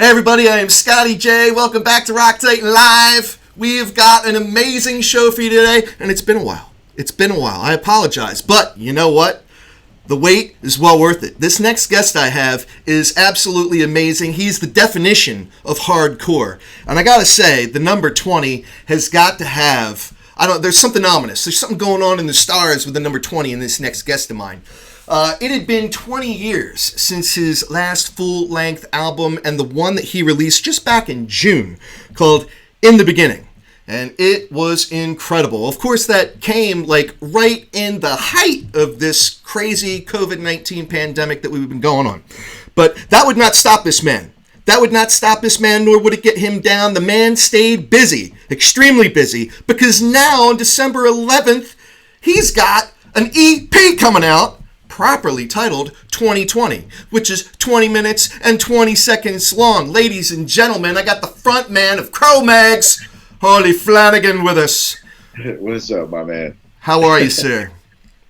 Hey everybody, I am Scotty J. Welcome back to Rock Titan Live. We've got an amazing show for you today, and it's been a while. I apologize, but you know what? The wait is well worth it. This next guest I have is absolutely amazing. He's the definition of hardcore. And I gotta say, the number 20 has got to have, there's something ominous. There's something going on in the stars with the number 20 in this next guest of mine. It had been 20 years since his last full-length album, and the one that he released just back in June, called In the Beginning. And it was incredible. Of course, that came right in the height of this crazy COVID-19 pandemic that we've been going on. But that would not stop this man. Nor would it get him down. The man stayed busy, extremely busy, because now on December 11th, he's got an EP coming out, properly titled 2020, which is 20 minutes and 20 seconds long. Ladies and gentlemen, I got the frontman of CRO-MAGS Harley Flanagan with us. What's up, my man? How are you, sir?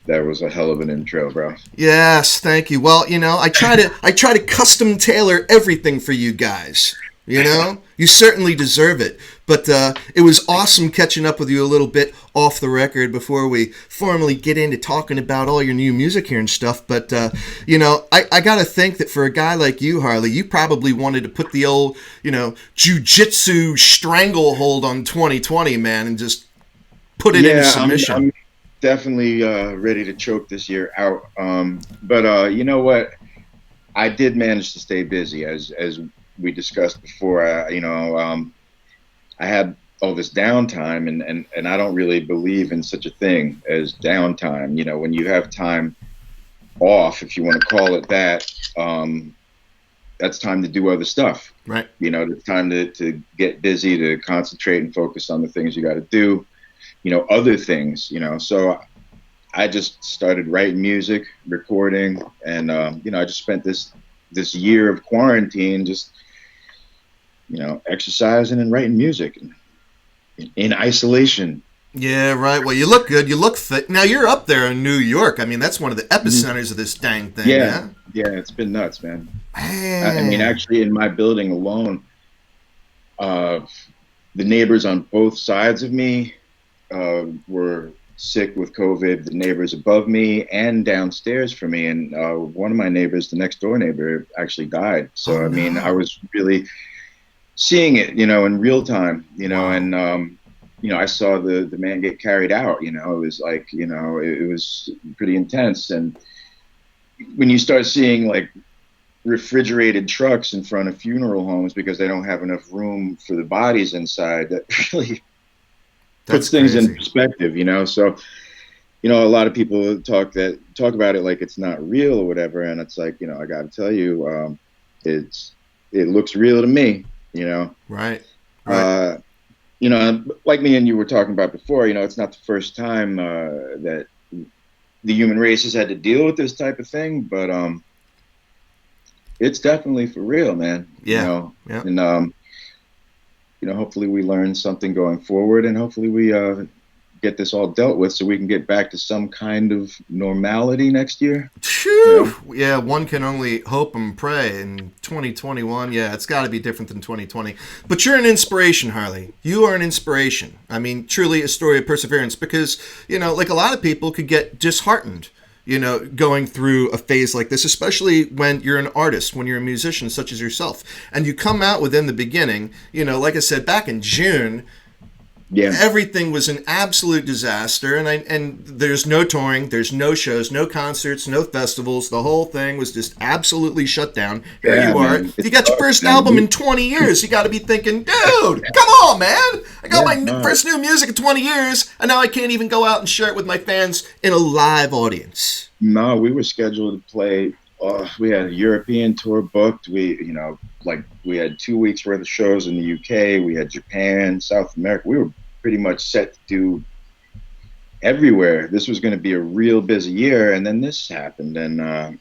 That was a hell of an intro, bro. Yes, thank you. Well, I try to custom tailor everything for you guys. You certainly deserve it. But it was awesome catching up with you a little bit off the record before we formally get into talking about all your new music here and stuff. But, I got to think that for a guy like you, Harley, you probably wanted to put the old, Jiu Jitsu Stranglehold on 2020, man, and just put it into submission. I'm definitely ready to choke this year out. But you know what? I did manage to stay busy, as we discussed before. I had all this downtime, and I don't really believe in such a thing as downtime. When you have time off, if you want to call it that, that's time to do other stuff. Right. It's time to get busy, to concentrate and focus on the things you got to do, other things, So I just started writing music, recording, and, I just spent this year of quarantine just, exercising and writing music in isolation. Yeah, right. Well, you look good. You look fit. Now, you're up there in New York. I mean, that's one of the epicenters of this dang thing. Yeah, it's been nuts, man. Actually, in my building alone, the neighbors on both sides of me were sick with COVID. The neighbors above me and downstairs from me. And one of my neighbors, the next door neighbor, actually died. So, I was really seeing it, in real time, and, I saw the man get carried out, it was like, it was pretty intense. And when you start seeing refrigerated trucks in front of funeral homes because they don't have enough room for the bodies inside, that really puts things in perspective, So, a lot of people talk about it like it's not real or whatever. And it's like, I got to tell you, it looks real to me. Right. Like me and you were talking about before, it's not the first time that the human race has had to deal with this type of thing, but it's definitely for real, man. Yeah. And hopefully we learn something going forward, and hopefully we get this all dealt with so we can get back to some kind of normality next year. Yeah, one can only hope and pray. In 2021, it's got to be different than 2020. But you're an inspiration, Harley. You are an inspiration. I mean, truly a story of perseverance, because, like a lot of people could get disheartened, going through a phase like this, especially when you're an artist, when you're a musician such as yourself. And you come out within the beginning, like I said, back in June, everything was an absolute disaster, and there's no touring, there's no shows, no concerts, no festivals. The whole thing was just absolutely shut down. Here you are. You got your first album in 20 years. You got to be thinking, dude, come on, man. I got my first new music in 20 years, and now I can't even go out and share it with my fans in a live audience. No, we were scheduled to play. We had a European tour booked. We had 2 weeks worth of shows in the UK. We had Japan, South America. We were pretty much set to do everywhere. This was going to be a real busy year, and then this happened. And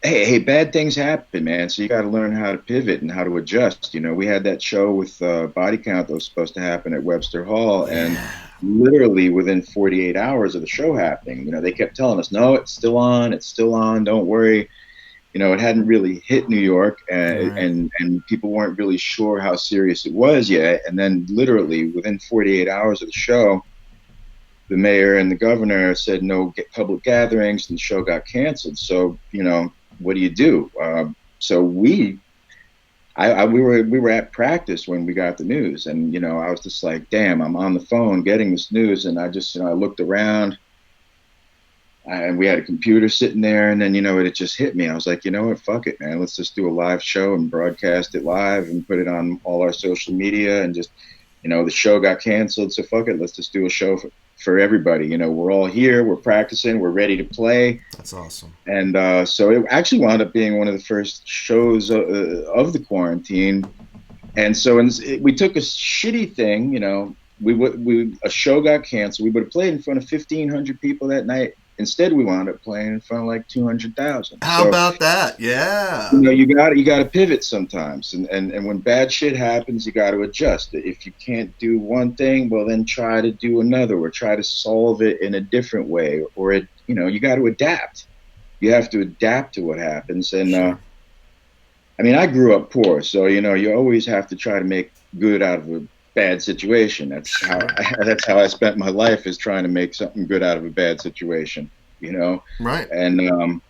hey, bad things happen, man. So you got to learn how to pivot and how to adjust. We had that show with Body Count that was supposed to happen at Webster Hall, and literally within 48 hours of the show happening, they kept telling us, no, it's still on, don't worry. it hadn't really hit New York, Right. and people weren't really sure how serious it was yet. And then literally within 48 hours of the show, the mayor and the governor said no public gatherings, and the show got canceled. So, what do you do? So we were at practice when we got the news, and I was just like, damn, I'm on the phone getting this news, and I just I looked around, and we had a computer sitting there, and then it just hit me. I was like, you know what, fuck it, man, let's just do a live show and broadcast it live and put it on all our social media, and just the show got canceled, so fuck it, let's just do a show for everybody. We're all here, we're practicing, we're ready to play. That's awesome. And so it actually wound up being one of the first shows of the quarantine. And so we took a shitty thing, a show got canceled. We would have played in front of 1,500 people that night. Instead, we wound up playing in front of like 200,000. How about that? Yeah. You got to pivot sometimes, and when bad shit happens, you got to adjust. If you can't do one thing, well, then try to do another, or try to solve it in a different way, or you got to adapt. You have to adapt to what happens, and I grew up poor, so you always have to try to make good out of a bad situation. That's how I spent my life, is trying to make something good out of a bad situation, Right. And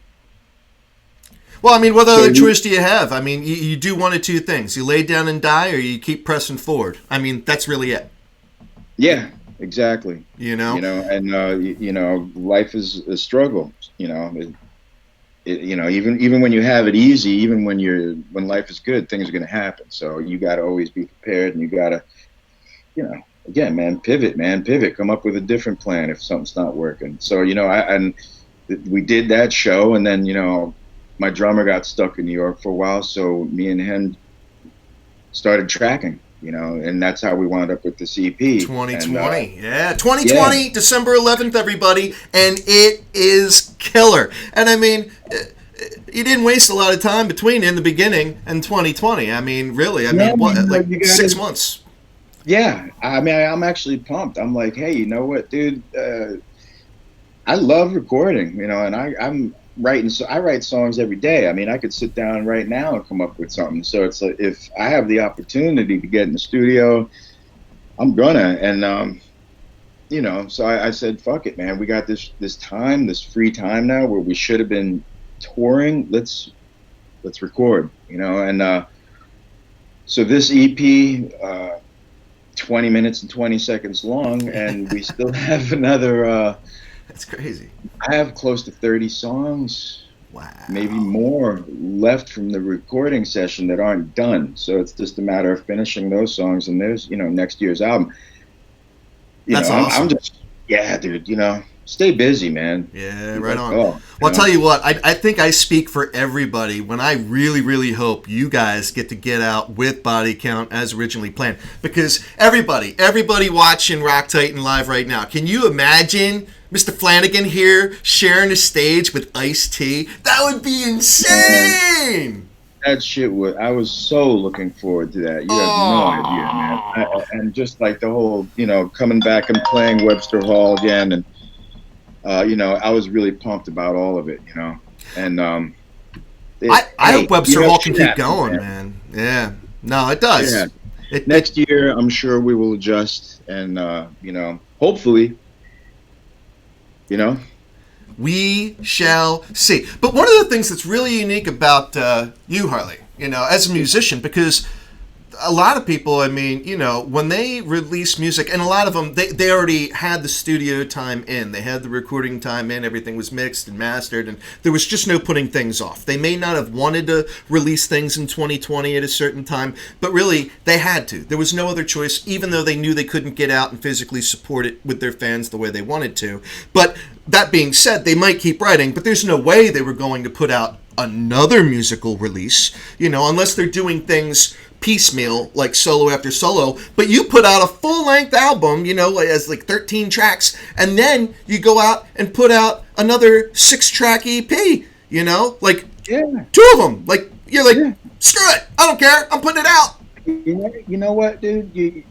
well, what other choice do you have? You do one of two things: you lay down and die, or you keep pressing forward. That's really it. Yeah, exactly. And life is a struggle. Even when you have it easy, even when life is good, things are going to happen. So you got to always be prepared, and you got to, again, pivot, come up with a different plan if something's not working. So, we did that show, and then, my drummer got stuck in New York for a while. So me and him started tracking, and that's how we wound up with the CP. 2020. Yeah. 2020, yeah. December 11th, everybody. And it is killer. And you didn't waste a lot of time between in the beginning and 2020. Really, what, 6 months? Yeah, I'm actually pumped. I'm like, hey, you know what, dude? I love recording, and I'm writing. So I write songs every day. I could sit down right now and come up with something. So it's like, if I have the opportunity to get in the studio, I'm gonna. And so I said, fuck it, man. We got this time, this free time now, where we should have been touring. Let's record, And so this EP. 20 minutes and 20 seconds long, and we still have another that's crazy. I have close to 30 songs, wow, maybe more, left from the recording session that aren't done. So it's just a matter of finishing those songs, and there's next year's album. That's awesome. I'm just, yeah, dude, stay busy, man. Yeah, right on. Well, I'll tell you what, I think I speak for everybody when I really, really hope you guys get out with Body Count as originally planned. Because everybody watching Rock Titan Live right now, can you imagine Mr. Flanagan here sharing a stage with Ice-T? That would be insane! That shit I was so looking forward to that. You have no idea, man. And just like the whole, coming back and playing Webster Hall again, and I was really pumped about all of it, And I hope Webster Hall can keep going, man. Yeah. No, it does. Yeah. Next year, I'm sure we will adjust, and hopefully, we shall see. But one of the things that's really unique about you, Harley, as a musician, because a lot of people, when they release music, and a lot of them, they already had the studio time in. They had the recording time in. Everything was mixed and mastered, and there was just no putting things off. They may not have wanted to release things in 2020 at a certain time, but really, they had to. There was no other choice, even though they knew they couldn't get out and physically support it with their fans the way they wanted to. But that being said, they might keep writing, but there's no way they were going to put out another musical release, unless they're doing things piecemeal, like solo after solo. But you put out a full-length album, as 13 tracks, and then you go out and put out another 6-track EP, yeah. 2 of them. Yeah. Screw it, I don't care, I'm putting it out. You know what, dude?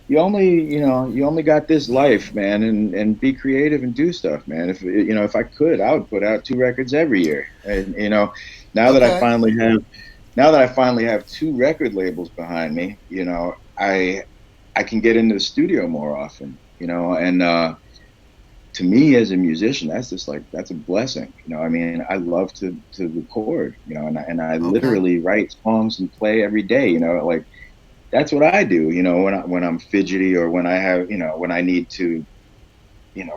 you only got this life, man, and be creative and do stuff, man. If I could, I would put out 2 records every year. And now that I Okay. finally have, now that I finally have 2 record labels behind me, I can get into the studio more often, and to me as a musician, that's just like, that's a blessing. I mean, I love to record, and I Okay. literally write songs and play every day, like that's what I do, when I'm fidgety, or when I have, when I need to,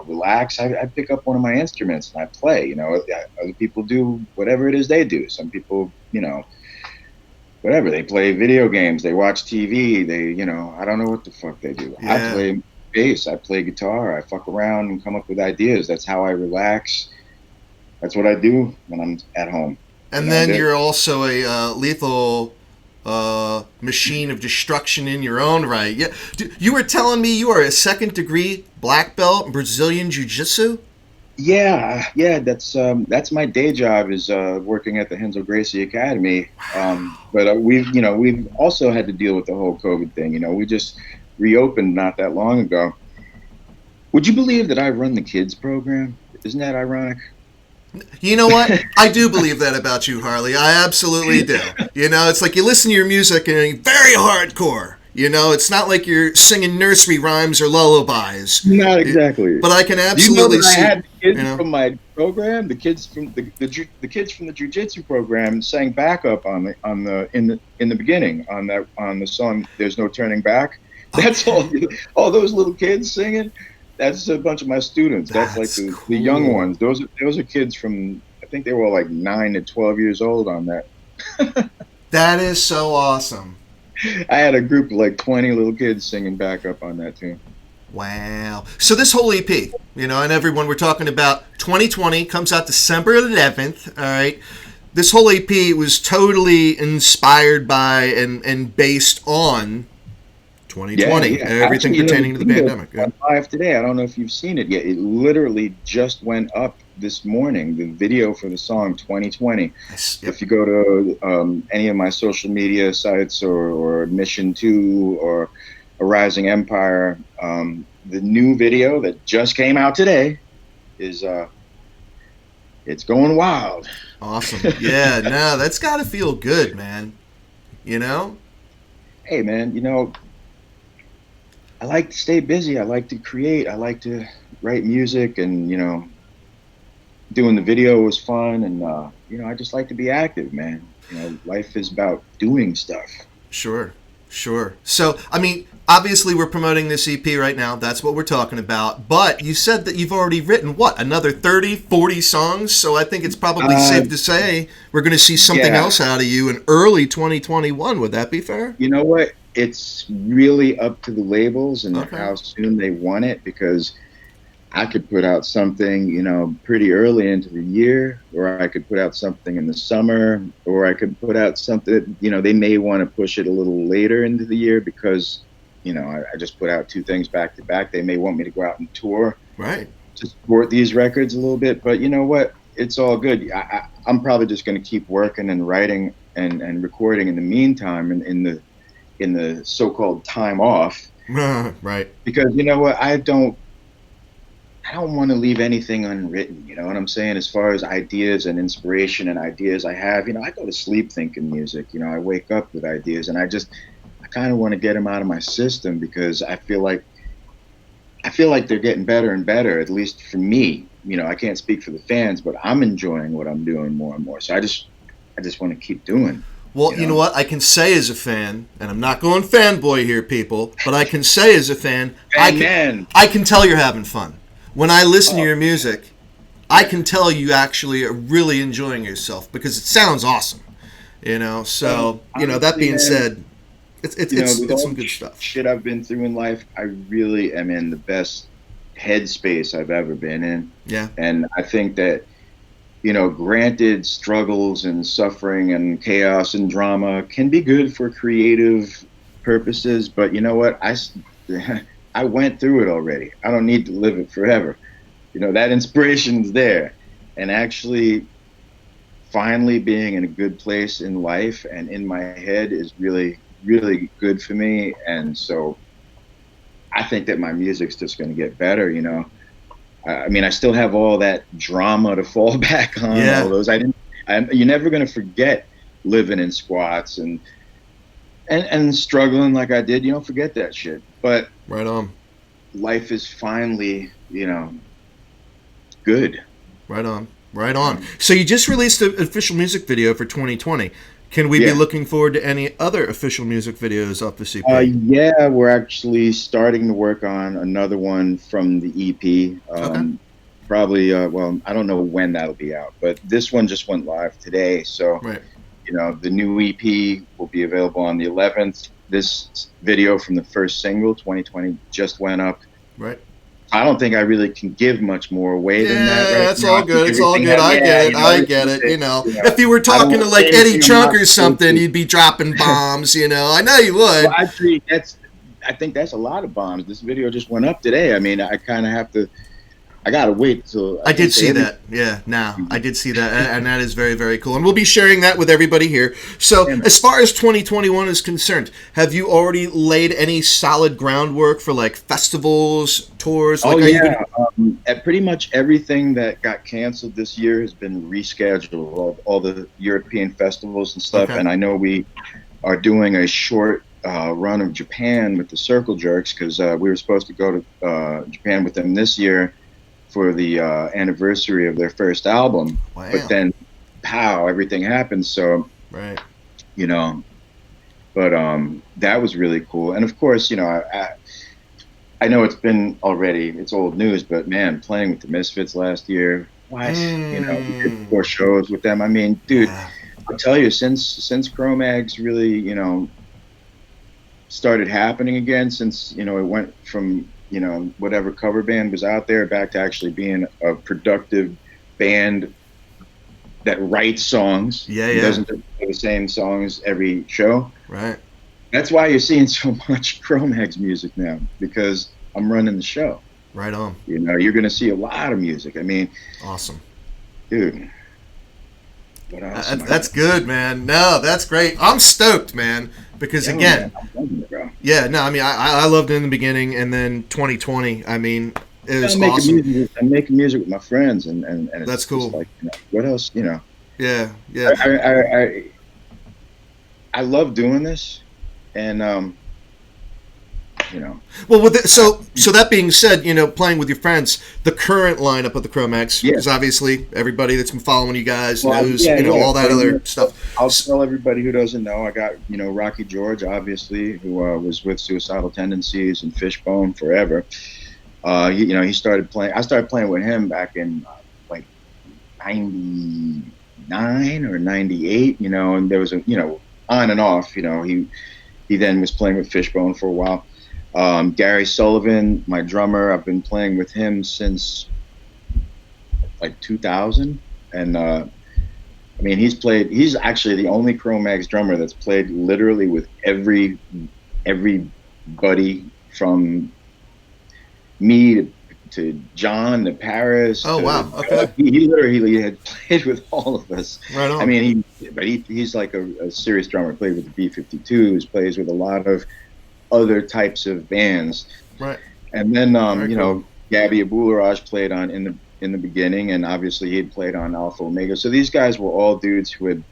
relax. I pick up one of my instruments and I play. Other people do whatever it is they do. Some people, whatever, they play video games, they watch TV, I don't know what the fuck they do. I Yeah. play bass, I play guitar, I fuck around and come up with ideas. That's how I relax. That's what I do when I'm at home. And then That, you're also a lethal machine of destruction in your own right. Yeah, you were telling me you are a second degree black belt in Brazilian Jiu Jitsu. yeah, that's my day job, is working at the Henzo Gracie Academy. But we've also had to deal with the whole COVID thing. We just reopened not that long ago. Would you believe that I run the kids program? Isn't that ironic? You know what? I do believe that about you, Harley. I absolutely do. It's like you listen to your music and you're very hardcore. It's not like you're singing nursery rhymes or lullabies. Not exactly. But I can Do you know absolutely that I see, had the you kids know. from my program, the kids from the kids from the Jiu Jitsu program sang backup in the beginning on the song "There's No Turning Back." That's Okay. all those little kids singing. That's a bunch of my students. That's like That's the young cool. ones. Those are kids from, I think they were like 9 to 12 years old on that. That is so awesome. I had a group of like 20 little kids singing backup on that tune. Wow. So this whole EP, and everyone, we're talking about 2020, comes out December 11th. All right. This whole EP was totally inspired by and based on Yeah, 2020, yeah. everything Actually, pertaining the to the video pandemic. Yeah. went live today. I don't know if you've seen it yet. It literally just went up this morning. The video for the song 2020. Yes. Yep. If you go to any of my social media sites, or Mission 2, or A Rising Empire, the new video that just came out today is it's going wild. Awesome. Yeah. No, that's got to feel good, man. You know. Hey, man, I like to stay busy. I like to create. I like to write music, and doing the video was fun, and I just like to be active, man. Life is about doing stuff. Sure. Sure. So, I mean, obviously, we're promoting this EP right now. That's what we're talking about. But you said that you've already written, what, another 30, 40 songs? So I think it's probably Uh, safe to say we're going to see something yeah, else out of you in early 2021. Would that be fair? you know what? It's really up to the labels and Okay. how soon they want it, because I could put out something, pretty early into the year, or I could put out something in the summer, or I could put out something, they may want to push it a little later into the year, because, I just put out 2 things back to back. They may want me to go out and tour Right. to support these records a little bit, but you know what? It's all good. I'm probably just going to keep working and writing and recording in the meantime, and in the so-called time off, Right. because you know what? I don't want to leave anything unwritten. You know what I'm saying? As far as ideas and inspiration and ideas I have, I go to sleep thinking music. I wake up with ideas, and I kind of want to get them out of my system, because I feel like they're getting better and better. At least for me. I can't speak for the fans, but I'm enjoying what I'm doing more and more. So I just want to keep doing. Well, You you know know? what? I can say as a fan, and I'm not going fanboy here, people, but I can say as a fan, And man, I can tell you're having fun. When I listen to oh your music, I yeah. can tell you actually are really enjoying yourself because it sounds awesome. So that Honestly, being man, said, it's with it's all some the good stuff. shit I've been through in life, I really am in the best headspace I've ever been in. Yeah, And I think that, granted, struggles and suffering and chaos and drama can be good for creative purposes, but you know what? I went through it already. I don't need to live it forever. That inspiration's there. And actually, finally being in a good place in life and in my head is really, really good for me. And so I think that my music's just going to get better, you know. I mean, I still have all that drama to fall back on. Yeah. All those. You're never going to forget living in squats and struggling like I did. You don't forget that shit. But right on. Life is finally, you know, good. Right on. Right on. So you just released an official music video for 2020. Can we be looking forward to any other official music videos off the EP? Yeah, we're actually starting to work on another one from the EP. Okay. Probably, well, I don't know when that'll be out, but this one just went live today. So, you know, the new EP will be available on the 11th. This video from the first single, 2020, just went up. Right. I don't think I really can give much more away than that. Yeah, that's all good. It's all good. I get it. You know, if you were talking to like Eddie Chunk or something, you'd be dropping bombs. You know, I know you would. Well, actually, I think that's a lot of bombs. This video just went up today. I mean, I kind of have to. I gotta wait till. I did see that. Yeah, now I did see that, and that is very, very cool. And we'll be sharing that with everybody here. So, as far as 2021 is concerned, have you already laid any solid groundwork for like festivals, tours? Like, pretty much everything that got canceled this year has been rescheduled. All the European festivals and stuff, and I know we are doing a short run of Japan with the Circle Jerks because we were supposed to go to Japan with them this year for the anniversary of their first album. Wow. But then, everything happened. So, you know, but that was really cool. And of course, you know, I know it's old news, but man, playing with the Misfits last year, you know, we did 4 shows with them. I mean, dude, I'll tell you, since CRO-MAGS really, you know, started happening again, since, you know, it went from, you know, whatever cover band was out there back to actually being a productive band that writes songs. Doesn't play the same songs every show. Right. That's why you're seeing so much CRO-MAGS music now, because I'm running the show. Right on. You know, you're going to see a lot of music. I mean, awesome, dude. What else? That's good, man. No, that's great. I'm stoked, man. Because again, I mean, I loved it in the beginning, and then 2020. I mean, it was awesome. I'm making music with my friends, and that's cool. Like, you know, what else? You know. Yeah. I love doing this, and you know. Well, so that being said, you know, playing with your friends, the current lineup of the CRO-MAGS, because obviously everybody that's been following you guys knows, all that other stuff. I'll tell everybody who doesn't know, I got, you know, Rocky George, obviously, who was with Suicidal Tendencies and Fishbone forever. You know, he started playing. I started playing with him back in like '99 or '98. You know, and there was you know, on and off. You know, he then was playing with Fishbone for a while. Gary Sullivan, my drummer, I've been playing with him since like 2000, and I mean, he's actually the only CRO-MAGS drummer that's played literally with everybody from me to John to Paris. Oh, wow. Okay. He literally had played with all of us. Right on. I mean, he's like a serious drummer. Played with the B-52s, plays with a lot of other types of bands, right? And then you know, Gabby Aboularaj played on in the beginning, and obviously he had played on Alpha Omega. So these guys were all dudes who had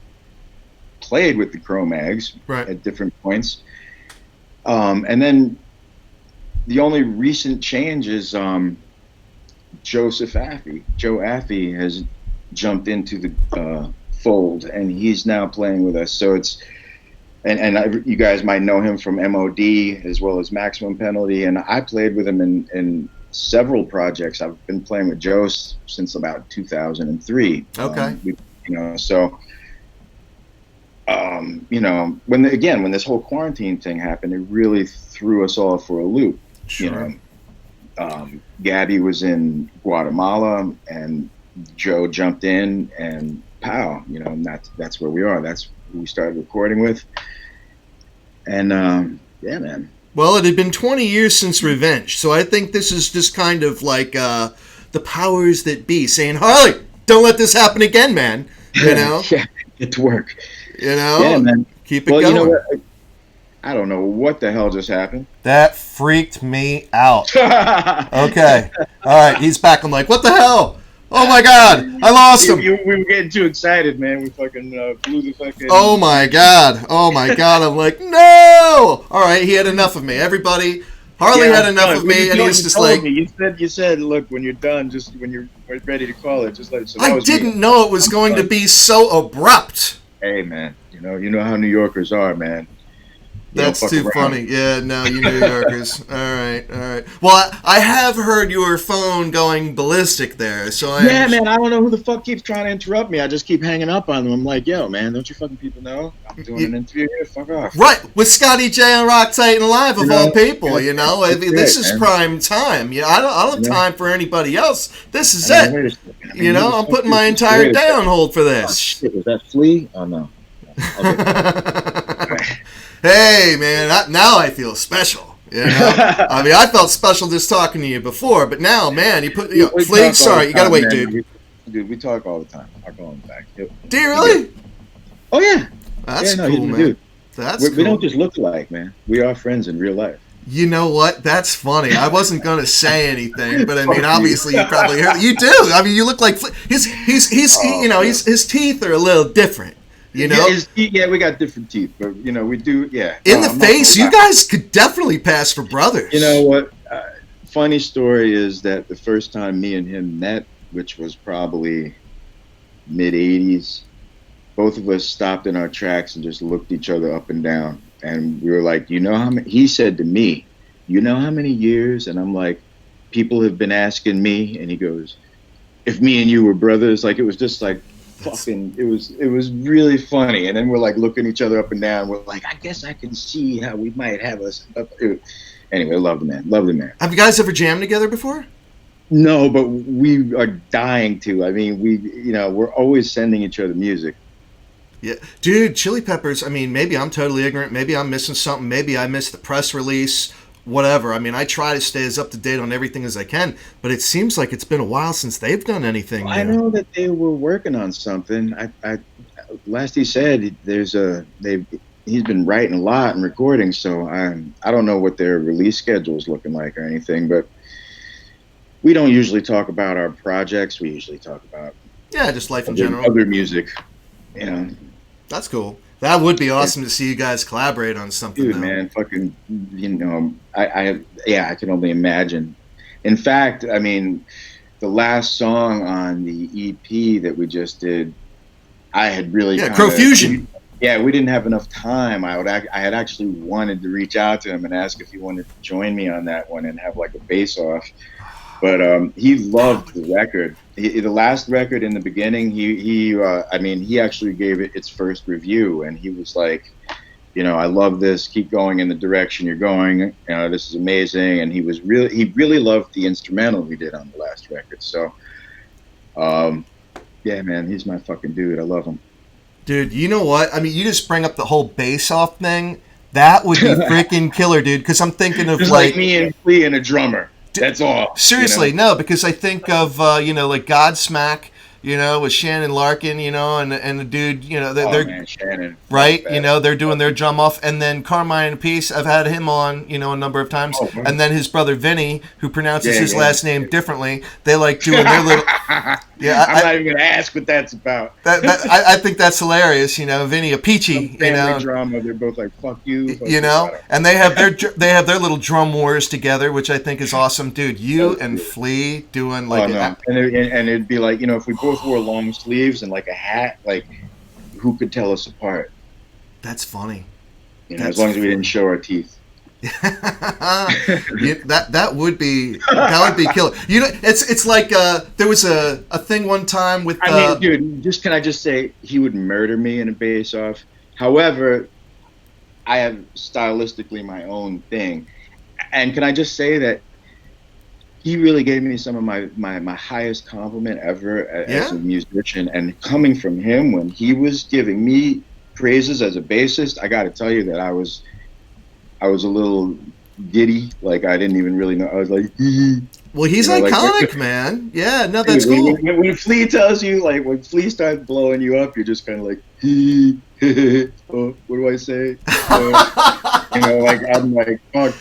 played with the CRO-MAGS at different points. And then the only recent change is Joseph Affey. Joe Affey has jumped into the fold, and he's now playing with us. So it's And you guys might know him from MOD as well as Maximum Penalty. And I played with him in several projects. I've been playing with Joe since about 2003. Okay. You know, so, you know, when this whole quarantine thing happened, it really threw us all for a loop. Sure. You know, Gabby was in Guatemala, and Joe jumped in, and pow, you know, and that's where we are. That's who we started recording with. And yeah, man. Well, it had been 20 years since Revenge, so I think this is just kind of like the powers that be saying, Harley, don't let this happen again, man. You know? Yeah, get to work. You know? Yeah, man. Keep it going. You know what? I don't know what the hell just happened. That freaked me out. Okay. All right. He's back. I'm like, what the hell? Oh my God. I lost him. We were getting too excited, man. We fucking blew the fucking. Oh my God. Oh my God. I'm like, no. All right. He had enough of me. Everybody. Harley had enough of me, and he was just like. You said, look, when you're done, just when you're ready to call it, just let it. So I didn't know it was going to be so abrupt. Hey, man. You know how New Yorkers are, man. That's too funny. Yeah, no, you New Yorkers. All right. Well, I have heard your phone going ballistic there, so Yeah, man, I don't know who the fuck keeps trying to interrupt me. I just keep hanging up on them. I'm like, yo, man, don't you fucking people know? I'm doing an interview here. Fuck off. Right, with Scotty J on Rock Titan Live, of all people, you know? I mean, this is prime time. Yeah, I don't have time for anybody else. This is it. You know, I'm putting my entire day on hold for this. Oh, shit, was that Flea? Oh, no. Hey, man, now I feel special. You know? I mean, I felt special just talking to you before, but now, man, you put, Flea, sorry, you gotta wait, dude. Dude, we talk all the time. I'll call him back. Do you really? Oh, yeah. That's cool, man. Dude. That's cool. We don't just look alike, man. We are friends in real life. You know what? That's funny. I wasn't going to say anything, but I mean, obviously you probably heard. You do. I mean, you look like his teeth are a little different. You know? Yeah, we got different teeth, but you know, we do. Yeah. In the face, you guys could definitely pass for brothers. You know what? Funny story is that the first time me and him met, which was probably mid '80s, both of us stopped in our tracks and just looked each other up and down, and we were like, you know how many? He said to me, you know how many years? And I'm like, people have been asking me, and he goes, if me and you were brothers, like it was just like. Fucking, it was really funny, and then we're like looking each other up and down. We're like, I guess I can see how we might have us. Anyway, love the man. Have you guys ever jammed together before? No, but we are dying to. I mean, we're always sending each other music. Yeah, dude, Chili Peppers. I mean, maybe I'm totally ignorant. Maybe I'm missing something. Maybe I missed the press release. Whatever. I mean, I try to stay as up to date on everything as I can, but it seems like it's been a while since they've done anything. Well, I know that they were working on something. I last he said he's been writing a lot and recording, so I don't know what their release schedule is looking like or anything, but we don't usually talk about our projects. We usually talk about just life in general, other music. You know, that's cool. That would be awesome to see you guys collaborate on something. Dude, man, fucking, I can only imagine. In fact, I mean, the last song on the EP that we just did, I had really Crow Fusion. Yeah, we didn't have enough time. I had actually wanted to reach out to him and ask if he wanted to join me on that one and have like a face off. But he loved the record. The last record in the beginning, he actually gave it its first review, and he was like, I love this. Keep going in the direction you're going. This is amazing. And he really loved the instrumental we did on the last record. So, yeah, man, he's my fucking dude. I love him. Dude, you know what? I mean, you just bring up the whole bass off thing. That would be freaking killer, dude. Because I'm thinking of just like me and Flea and a drummer. That's all. Seriously, no, because I think of like Godsmack, with Shannon Larkin, and the dude, they're man, Shannon, right, they're doing their drum off, and then Carmine Peace, I've had him on, a number of times, and then his brother Vinny, who pronounces his last name differently, they like doing their little. Yeah, I'm not even gonna ask what that's about. I think that's hilarious, Vinny, a peachy, drama. They're both like, "Fuck you," and they have their little drum wars together, which I think is awesome, dude. You and Flea doing like, and it'd be like, if we both wore long sleeves and like a hat, like who could tell us apart? That's funny. As long as we didn't show our teeth. that would be killer. It's like there was a thing one time with. I mean, dude, can I just say he would murder me in a bass off. However, I have stylistically my own thing, and can I just say that he really gave me some of my highest compliment ever as a musician, and coming from him when he was giving me praises as a bassist, I got to tell you that I was a little giddy. Like I didn't even really know. I was like, well, he's iconic, man. Yeah, no, that's when, cool. When Flea tells you, like, when Flea starts blowing you up, you're just kind of like, oh, what do I say? Like I'm like, oh,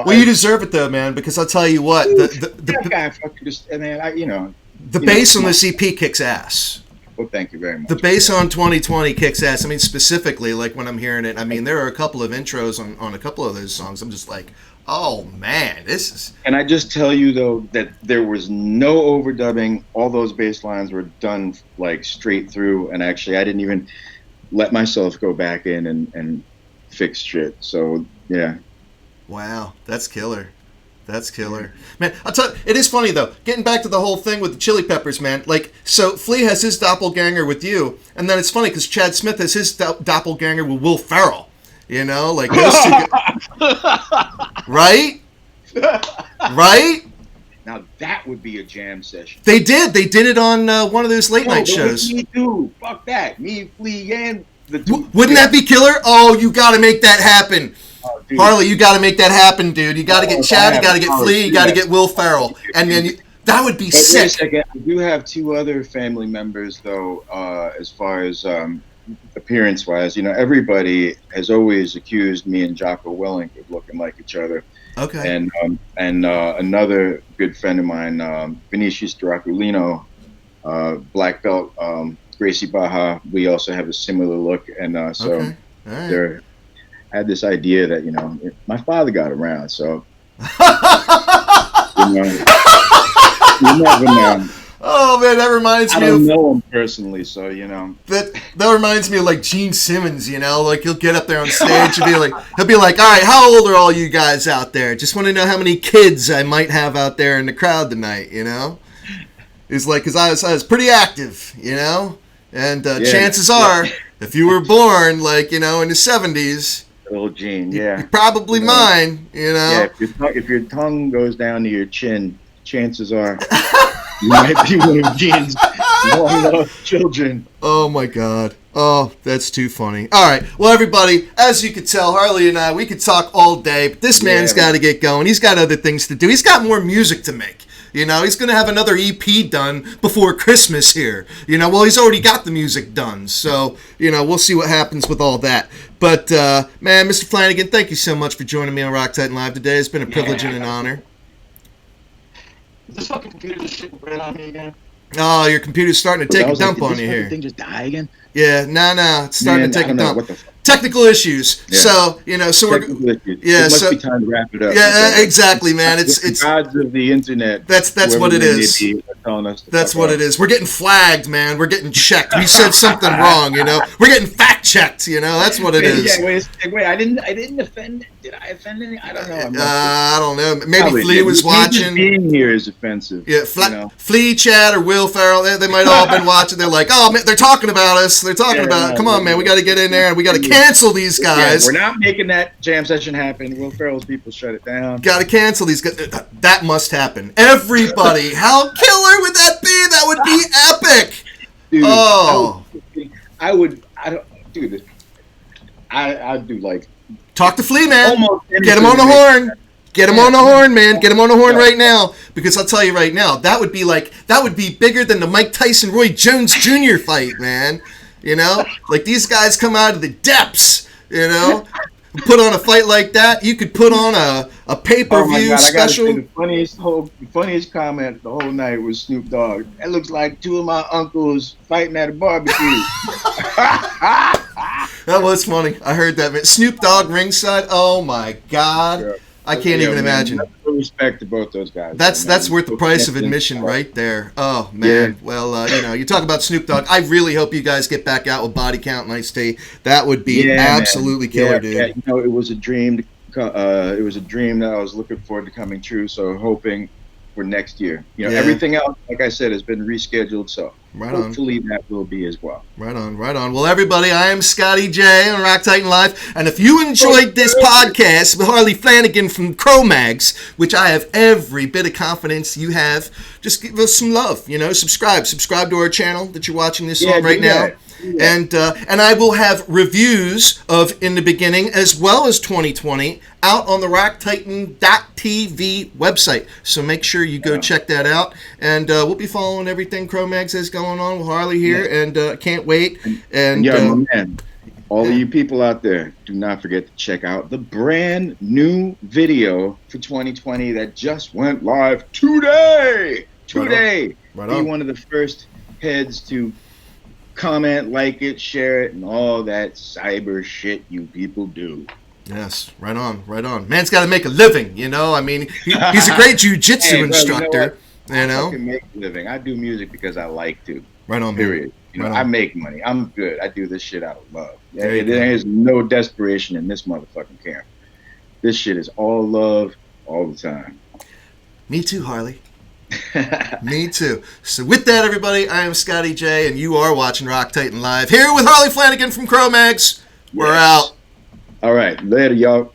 Well, you deserve it though, man, because I'll tell you what, that guy fucking just, and then the bass on this EP kicks ass. Well, thank you very much. The bass on 2020 kicks ass. I mean, specifically, like when I'm hearing it, I mean, there are a couple of intros on a couple of those songs. I'm just like, oh man, this is. And I just tell you though that there was no overdubbing. All those bass lines were done like straight through, and actually, I didn't even let myself go back in and fix shit. So yeah. Wow, that's killer. That's killer. Man, I'll tell you, it is funny, though. Getting back to the whole thing with the Chili Peppers, man. Like, so Flea has his doppelganger with you, and then it's funny because Chad Smith has his doppelganger with Will Ferrell. You know? Like, those two right? Right? Now, that would be a jam session. They did. They did it on one of those late-night shows. Me too. Fuck that. Me, Flea, and the two. Wouldn't that be killer? Oh, you got to make that happen. Harley, you got to make that happen, dude. You got to get Chad, you got to get Flea, you got to get Will Ferrell, and then that would be sick. Wait a second. I do have two other family members, though, as far as appearance-wise. Everybody has always accused me and Jocko Willink of looking like each other. Okay. And another good friend of mine, Vinicius Draculino, black belt, Gracie Baja. We also have a similar look, and so okay. All right. they're. I had this idea that my father got around, so you never know. Oh man, that reminds me. I don't know him personally, so that reminds me of like Gene Simmons. Like he'll get up there on stage and he'll be like, all right, how old are all you guys out there? Just want to know how many kids I might have out there in the crowd tonight. It's like because I was pretty active, and chances are if you were born like in the 70s. Old Gene, yeah. Probably mine, Yeah, if your tongue goes down to your chin, chances are you might be one of Gene's long-lost children. Oh, my God. Oh, that's too funny. All right. Well, everybody, as you could tell, Harley and I, we could talk all day, but this man's got to get going. He's got other things to do. He's got more music to make. He's going to have another EP done before Christmas here. Well, he's already got the music done. So, we'll see what happens with all that. But, man, Mr. Flanagan, thank you so much for joining me on Rock Titan Live today. It's been a privilege and an honor. Is this fucking computer just shitting bread on me again? Oh, your computer's starting to take a dump on you here. Did this thing just die again? Yeah, no, it's starting to take a dump. What the fuck? Technical issues. Yeah. So we're it must be time to wrap it up. Yeah, exactly, man. It's the gods of the internet. That's what it is. That's what it is. We're getting flagged, man. We're getting checked. We said something wrong, We're getting fact checked, That's what it is. Yeah, wait. I didn't offend. Did I offend any? I don't know. I don't know. Maybe Flea was watching. Just being here is offensive. Yeah, Flea, Chad, or Will Ferrell. They might all have been watching. They're like, oh man, they're talking about us. They're talking about it. Come on, man. We got to get in there and we got to cancel these guys. Yeah, we're not making that jam session happen. Will Ferrell's people shut it down. Got to cancel these guys. That must happen. Everybody. How killer would that be? That would be epic. Dude, oh. I'd do like. Talk to Flea, man. Get him on the horn. Get him on the horn, man. Get him on the horn right now. Because I'll tell you right now, that would be bigger than the Mike Tyson Roy Jones Jr. fight, man. Like these guys come out of the depths, put on a fight like that. You could put on a pay-per-view special. The funniest comment the whole night was Snoop Dogg. That looks like two of my uncles fighting at a barbecue. That was funny. I heard that, man. Snoop Dogg ringside. Oh my God. Yeah. I can't even imagine. Respect to both those guys. That's worth the price of admission right there. Oh man. Yeah. Well, you talk about Snoop Dogg. I really hope you guys get back out with Body Count and Ice-T. That would be absolutely killer, dude. Yeah. It was a dream. It was a dream that I was looking forward to coming true. So hoping for next year. Everything else, like I said, has been rescheduled. So hopefully that will be as well. Right on. Well, everybody, I am Scotty J on Rock Titan Live, and if you enjoyed this podcast with Harley Flanagan from CRO-MAGS, which I have every bit of confidence you have, just give us some love. Subscribe to our channel that you're watching this on right now. And I will have reviews of In the Beginning as well as 2020 out on the RockTitan.tv website. So make sure you go check that out. And we'll be following everything CRO-MAGS has going on with Harley here, and can't wait. And my man, all of you people out there, do not forget to check out the brand new video for 2020 that just went live today. Be one of the first heads to comment, like it, share it, and all that cyber shit you people do. Yes, right on. Man's got to make a living, I mean, he's a great Jiu Jitsu instructor. I can make a living. I do music because I like to. Right on, period. I make money. I'm good. I do this shit out of love. There is no desperation in this motherfucking camp. This shit is all love all the time. Me too, Harley. Me too. So with that, everybody, I am Scotty J, and you are watching Rock Titan Live here with Harley Flanagan from CRO-MAGS. We're out. All right, later, y'all.